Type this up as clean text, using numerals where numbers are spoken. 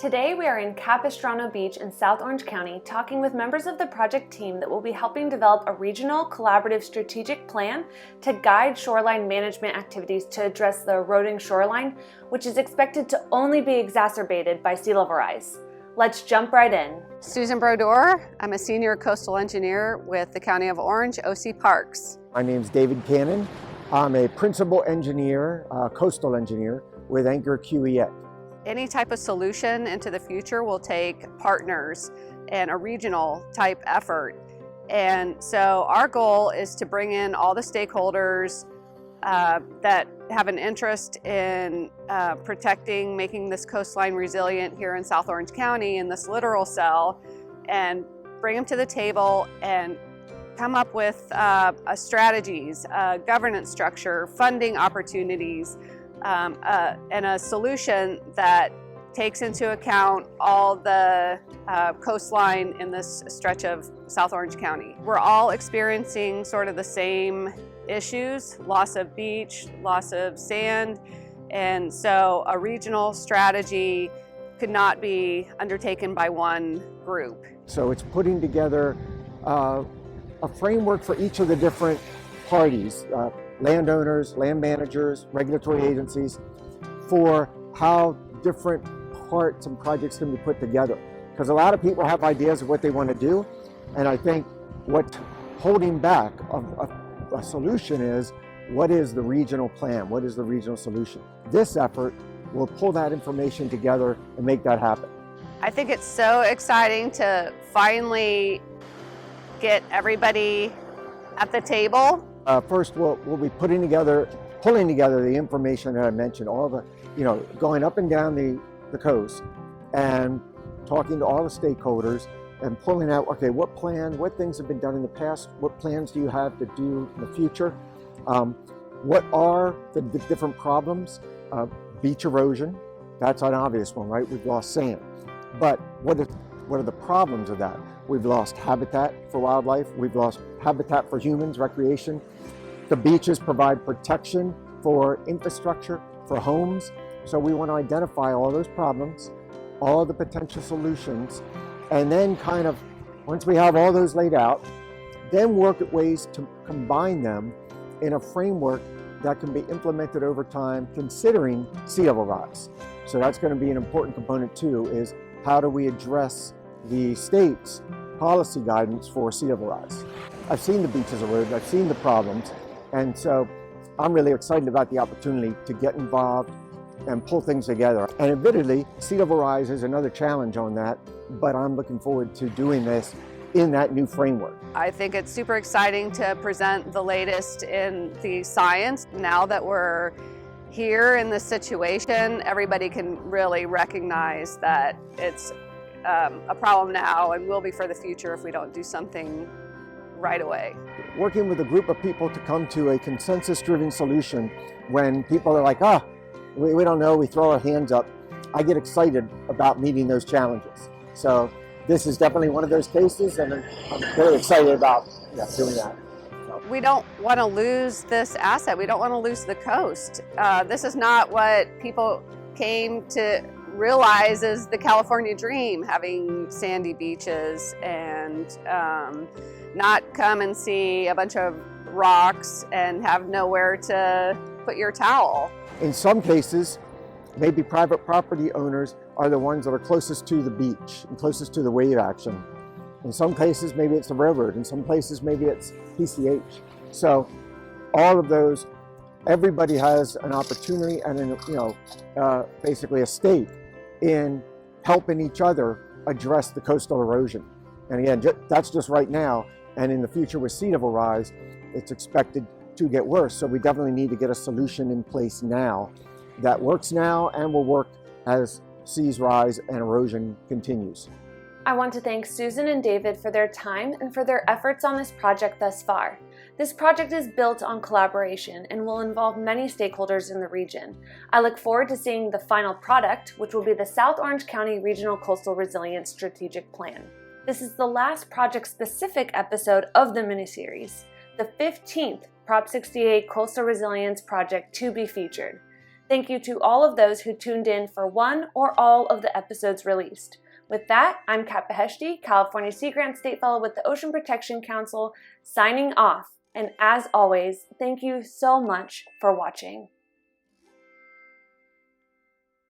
Today we are in Capistrano Beach in South Orange County talking with members of the project team that will be helping develop a regional collaborative strategic plan to guide shoreline management activities to address the eroding shoreline, which is expected to only be exacerbated by sea level rise. Let's jump right in. Susan Bordeur. I'm a senior coastal engineer with the County of Orange, OC Parks. My name's David Cannon. I'm a principal engineer, coastal engineer with Anchor QEA. Any type of solution into the future will take partners and a regional type effort. And so our goal is to bring in all the stakeholders that have an interest in protecting, making this coastline resilient here in South Orange County in this littoral cell, and bring them to the table and come up with strategies, governance structure, funding opportunities, and a solution that takes into account all the coastline in this stretch of South Orange County. We're all experiencing sort of the same issues, loss of beach, loss of sand, and so a regional strategy could not be undertaken by one group. So it's putting together a framework for each of the different parties, landowners, land managers, regulatory agencies, for how different parts and projects can be put together. Because a lot of people have ideas of what they want to do, and I think what's holding back a solution is, what is the regional plan? What is the regional solution? This effort will pull that information together and make that happen. I think it's so exciting to finally get everybody at the table. First, we'll be pulling together the information that I mentioned, all the, going up and down the coast and talking to all the stakeholders and pulling out, okay, what things have been done in the past? What plans do you have to do in the future? What are the different problems? Beach erosion, that's an obvious one, right? We've lost sand. But what are the problems of that? We've lost habitat for wildlife. We've lost habitat for humans, recreation. The beaches provide protection for infrastructure, for homes. So we want to identify all those problems, all the potential solutions, and then kind of, once we have all those laid out, then work at ways to combine them in a framework that can be implemented over time, considering sea level rise. So that's going to be an important component too, is how do we address the state's policy guidance for sea level rise. I've seen the beaches erode, I've seen the problems, and so I'm really excited about the opportunity to get involved and pull things together. And admittedly, sea level rise is another challenge on that, but I'm looking forward to doing this in that new framework. I think it's super exciting to present the latest in the science. Now that we're here in this situation, everybody can really recognize that it's a problem now and will be for the future if we don't do something right away. Working with a group of people to come to a consensus-driven solution when people are like, we don't know, we throw our hands up, I get excited about meeting those challenges. So this is definitely one of those cases, and I'm very excited about doing that. We don't want to lose this asset. We don't want to lose the coast. This is not what people came to realize is the California dream, having sandy beaches and not come and see a bunch of rocks and have nowhere to put your towel. In some cases, maybe private property owners are the ones that are closest to the beach and closest to the wave action. In some cases, maybe it's the railroad. In some places, maybe it's PCH. So all of those, everybody has an opportunity and basically a stake in helping each other address the coastal erosion. And again, that's just right now. And in the future with sea level rise, it's expected to get worse. So we definitely need to get a solution in place now that works now and will work as seas rise and erosion continues. I want to thank Susan and David for their time and for their efforts on this project thus far. This project is built on collaboration and will involve many stakeholders in the region. I look forward to seeing the final product, which will be the South Orange County Regional Coastal Resilience Strategic Plan. This is the last project-specific episode of the miniseries, the 15th Prop 68 Coastal Resilience Project to be featured. Thank you to all of those who tuned in for one or all of the episodes released. With that, I'm Kat Beheshti, California Sea Grant State Fellow with the Ocean Protection Council, signing off. And as always, thank you so much for watching.